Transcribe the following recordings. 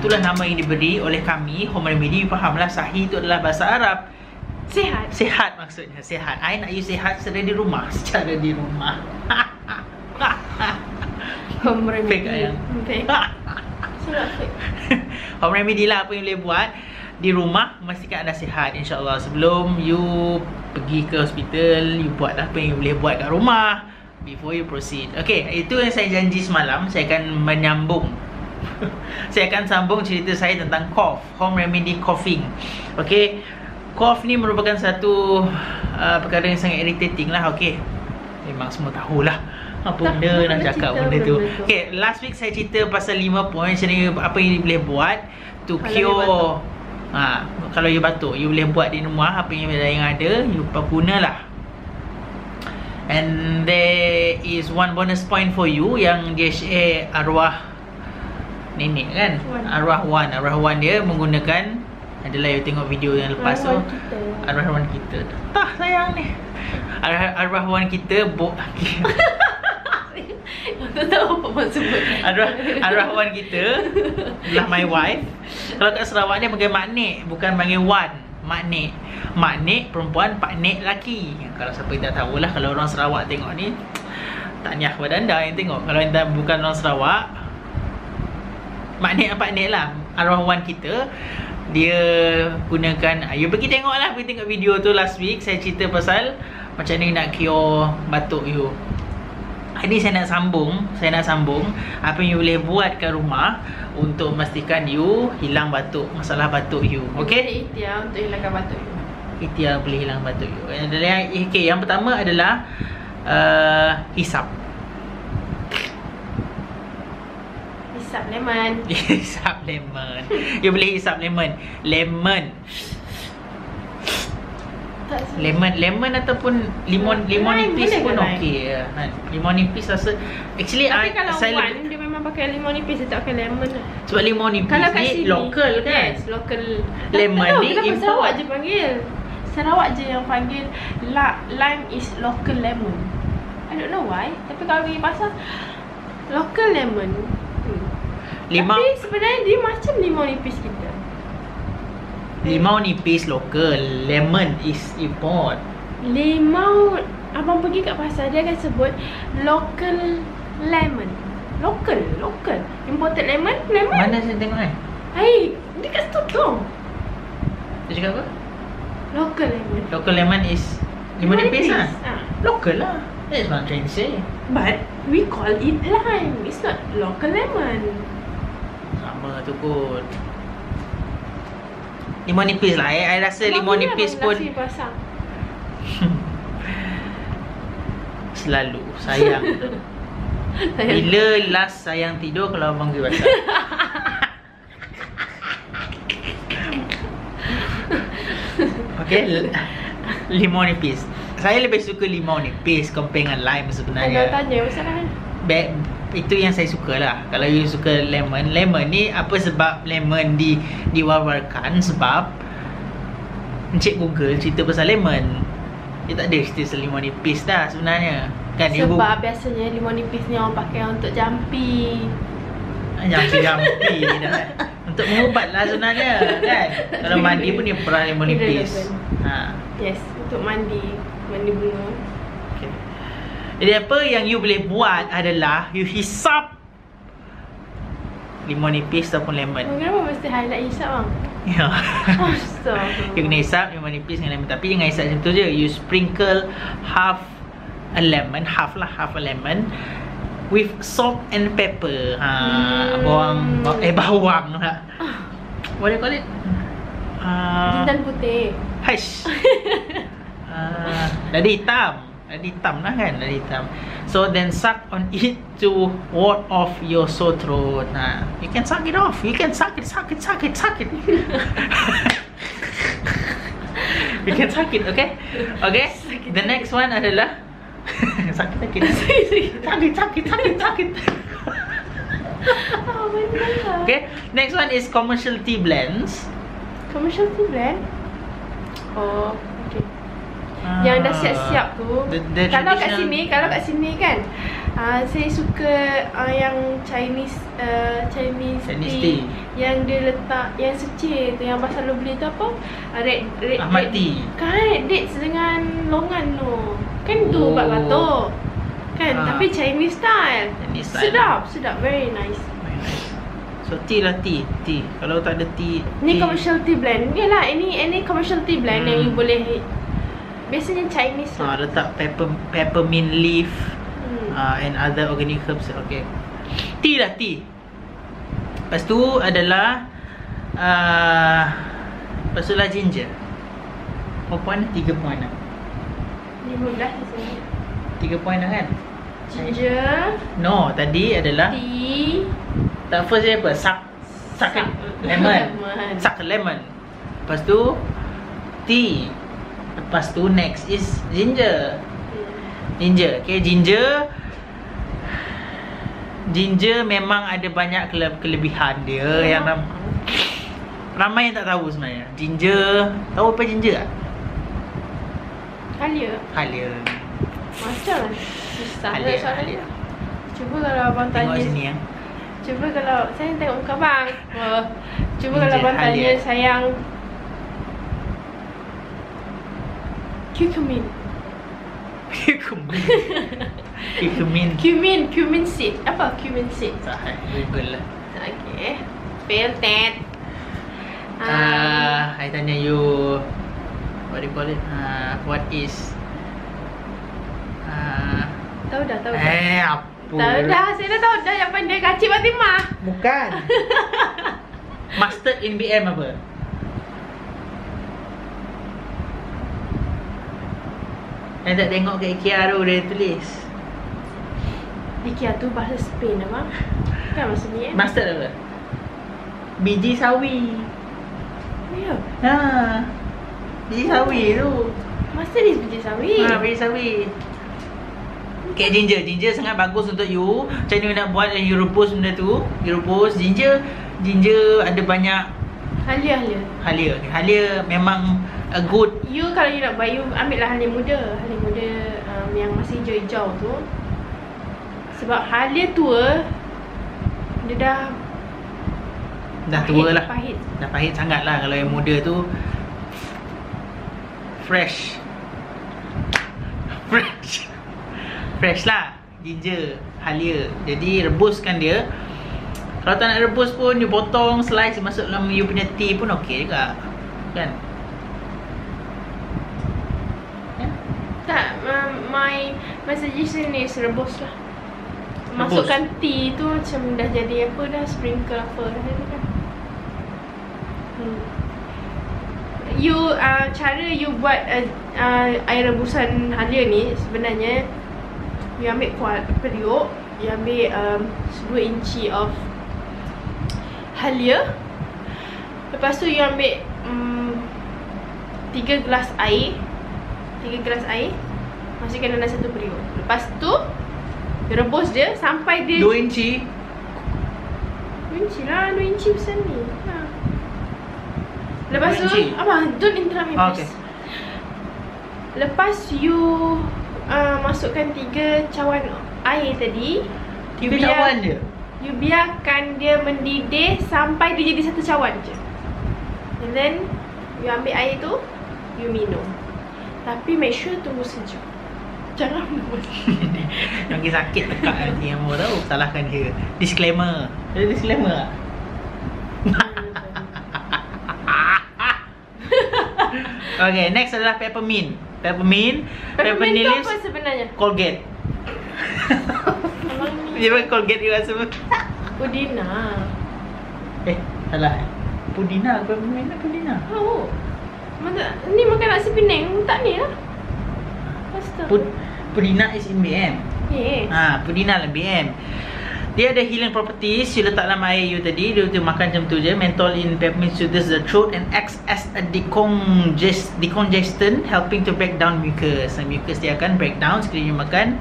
itulah nama yang diberi oleh kami Home Remedy. Fahamlah, sahih itu adalah bahasa Arab. Sihat. Sihat maksudnya, sihat. I nak you sihat secara di rumah. Secara di rumah. Home Remedy. Fake ayam. Fake. Surat fake. Home Remedy lah apa yang boleh buat di rumah, memastikan anda sihat insyaAllah. Sebelum you pergi ke hospital, you buat apa yang you boleh buat kat rumah before you proceed. Okay, itu yang saya janji semalam. Saya akan menyambung saya akan sambung cerita saya tentang cough, home remedy coughing. Okay, cough ni merupakan satu perkara yang sangat irritating lah. Okay, memang semua tahulah apa benda nak cakap benda tu. Okay, last week saya cerita pasal 5 poin apa yang boleh buat to cure. Kalau you batuk, you boleh buat di rumah apa yang ada, you gunalah. And there is one bonus point for you yang dia share arwah nenek kan, arwah wan dia menggunakan adalah you tengok video yang lepas tu, arwah wan kita. Tah sayang ni. Arwah wan kita tak tahu apa maksud. Arwah wan kita adalah my wife. Kalau kat Sarawak ni panggil maknik, bukan panggil wan. Maknik perempuan, paknik lelaki. Kalau siapa yang tak tahulah, kalau orang Sarawak tengok ni, tahniah kepada anda yang tengok. Kalau anda bukan orang Sarawak, maknik apa paknik lah. Arwah wan kita dia gunakan, you pergi tengok lah, pergi tengok video tu last week. Saya cerita pasal macam ni nak cure batuk you. Ini saya nak sambung apa yang you boleh buat kat rumah untuk memastikan you hilang batuk, masalah batuk you. Okay, ikhtiar untuk hilangkan batuk you. Ikhtiar boleh hilang batuk you. Okay, yang pertama adalah hisap lemon. Hisap lemon. You boleh hisap lemon. Lemon ataupun limon nipis pun okey. Limon nipis rasa actually tapi kalau wan dia memang pakai limon nipis, dia tak pakai lemon lah. Sebab limon nipis kalau ni lokal kan. Yes, lokal. Lemon ni import. Sarawak je panggil. Sarawak je yang panggil lime is local lemon. I don't know why. Tapi kalau pergi pasar local lemon. Tapi sebenarnya dia macam limau nipis kita. Limau nipis lokal, lemon is import. Limau, abang pergi kat pasar dia akan sebut local lemon. Local. Imported lemon. Mana saya tengok ni? Hai, dia kat situ tu. Dia cakap apa? Local lemon is limau nipis lah. Local lah. That's what I'm trying to say. But we call it lime. It's not local lemon. Sama tu kot. Limau nipis lah. I rasa limau nipis pun selalu sayang. Bila last sayang tidur kalau abang pergi pasar? Okay, limau nipis. Saya lebih suka limau nipis compare dengan lime sebenarnya. Anda tanya masalah itu yang saya suka lah. Kalau you suka lemon ni apa sebab lemon diwar-warkan? Sebab Encik Google cerita pasal lemon, dia tak ada cerita pasal limau nipis dah sebenarnya kan. Sebab biasanya limau nipis ni orang pakai untuk jampi dah. Untuk mengubat lah sebenarnya kan. Kalau mandi pun dia perah limau nipis. Yes, untuk mandi bunga. Okay. Jadi apa yang you boleh buat adalah you hisap limau nipis ataupun lemon. Kenapa mesti highlight hisap bang? Ya. Astaga. You kena hisap limau nipis dengan lemon. Tapi jangan hisap macam tu je. You sprinkle half a lemon with salt and pepper. Bawang lah. What do you call it? Jintan putih. Haish. Dadi hitam lah kan. Dadi hitam. So then suck on it to ward off your sore throat. You can suck it off. You can suck it. You can suck it, okay? Okay. The next one adalah sakit. Okay. Next one is commercial tea blends. Commercial tea blend? Oh, okay. Yang dah siap-siap tu. The Kalau kat sini kan Saya suka yang Chinese tea, yang dia letak yang secir tu, yang pasal lo beli tu apa? Red Ahmad tea. Kan red dates dengan longan tu. Kan tu ubat batuk. Kan, tapi Chinese style. Sedap, very nice. So tea lah, tea. Kalau tak ada tea, Ni commercial tea blend. Yalah, ini commercial tea blend yang you boleh. Biasanya Chinese lah. Letak peppermint leaf and other organic herbs. Okay. Tea lah, tea. Lepas tu adalah lepas tu lah ginger. Berapa poin? 3 poin lah. 15 rasanya. 3 poin lah kan? Ginger. No, tadi adalah Tea. tak, first dia apa? Suck lemon. Suck lemon. Lepas tu tea. Lepas tu next is ginger. Okay, ginger memang ada banyak kelebihan dia yang ramai yang tak tahu sebenarnya. Ginger, tahu apa ginger tak? Halia. Macam susah Halia. Cuba kalau abang Tengok tanya sini ya. Cuba kalau saya tengok muka abang. Cuba Ginger, kalau abang tanya Halia. sayang cumin seed. Apa cumin seed? Google lah. Okay. Fail that. I tanya you, what do you call it? What is Tahu dah. apa? Tahu dah, saya dah tahu dah yang pandai kacip Fatimah. Bukan. Mustard in BM apa? Yang tak tengok kat IKEA tu dia tulis. IKEA tu bahasa Spain abang. Kan bahasa ni Mustard apa? Biji sawi. Ya. Biji sawi tu. Masa ni biji sawi. Biji sawi. Okay, ginger sangat bagus untuk you. Macam mana you nak buat, you rebus benda tu. You rebus ginger ada banyak halia memang a good. You kalau you nak buat, you ambil lah halia muda yang masih hijau-hijau tu. Sebab halia tua dia dah tua lah. Pahit. Dah pahit sangat lah. Kalau yang muda tu fresh lah. Ginger, halia. Jadi rebuskan dia. Kalau tak nak rebus pun, you potong, slice, masuk dalam you punya tea pun okey juga. Kan? Tak, my suggestion is rebus lah. Rebus. Masukkan tea tu macam dah jadi apa dah, sprinkle apa dah jadi kan. You cara you buat air rebusan halia ni sebenarnya, you ambil periuk, you ambil 2 inci of halia. Lepas tu you ambil 3 gelas air. Masukkan dalam 1 periuk. Lepas tu you rebus dia sampai dia 2 inci. 2 inci lah, 2 inci besar ni. Lepas tu, 2 inci. abang, don't interrupt me please. Okay. Lepas you masukkan 3 cawan air tadi, 3 cawan je. You biarkan dia mendidih sampai dia jadi 1 cawan je. And then you ambil air tu, you minum. Tapi make sure tunggu sejuk. Jangan minum. Jangan sakit tekak nanti yang mau tahu. Salahkan dia. Disclaimer. Ada disclaimer tak? Okay, next adalah peppermint. Peppermint tu leaves, apa sebenarnya? Colgate. Dia pakai Colgate juga semua. Pudina. Salah. Pudina, peppermint nak pudina. Oh. Ni makan nasi Penang, tak ni lah. Pudina is in BM. Yes. Pudina lah BM. Dia ada healing properties. You letak dalam air you tadi, dia makan macam tu je. Menthol in peppermint soothes the throat and acts as a decongestant, helping to break down mucus. Mucus dia akan break down sekali you makan.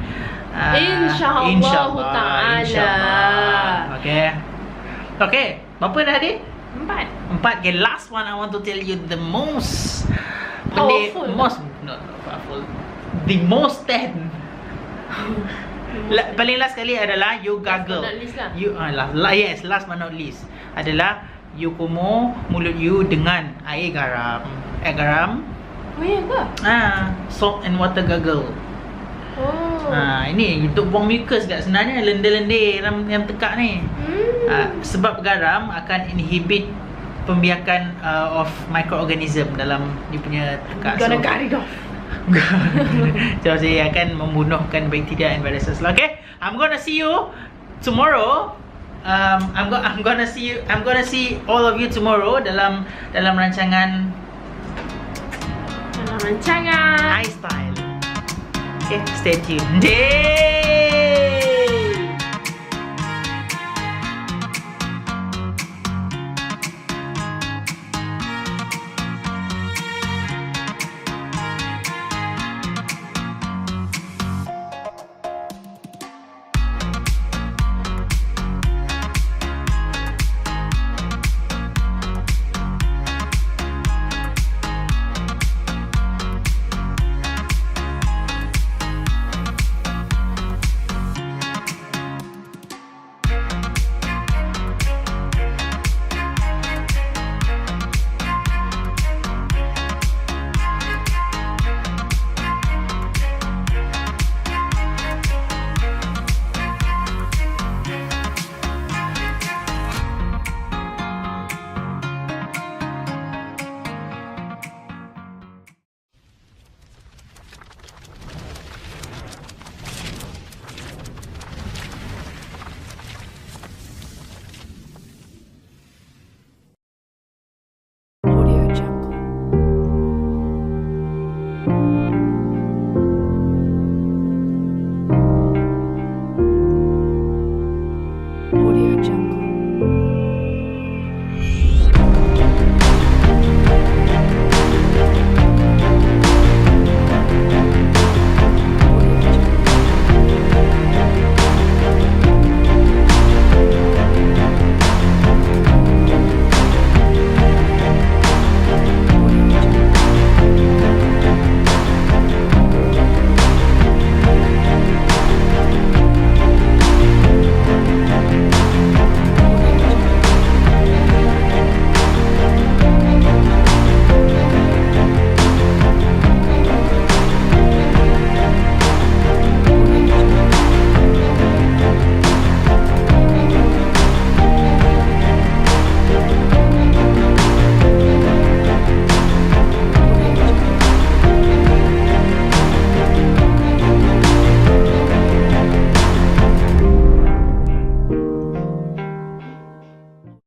InsyaAllah ta'ala. Okay, berapa dah adik? 4. Okay, last one I want to tell you the most Powerful. not powerful. The most 10 Paling last sekali adalah you gargle. Last but not least lah. You yes, last but not least adalah you kumur mulut you dengan air garam. Air garam. Oh ya ke? Salt and water gargle. Oh. Ini untuk buang mucus kat sebenarnya, lendir-lendir yang tekak ni. Sebab garam akan inhibit pembiakan of microorganism dalam dia punya tekak. Gonna get it off. So saya akan membunuhkan bakteria and viruses. Okay, I'm gonna see you tomorrow. I'm gonna see all of you tomorrow dalam rancangan Rancangan iStyle. Okay, stay tuned.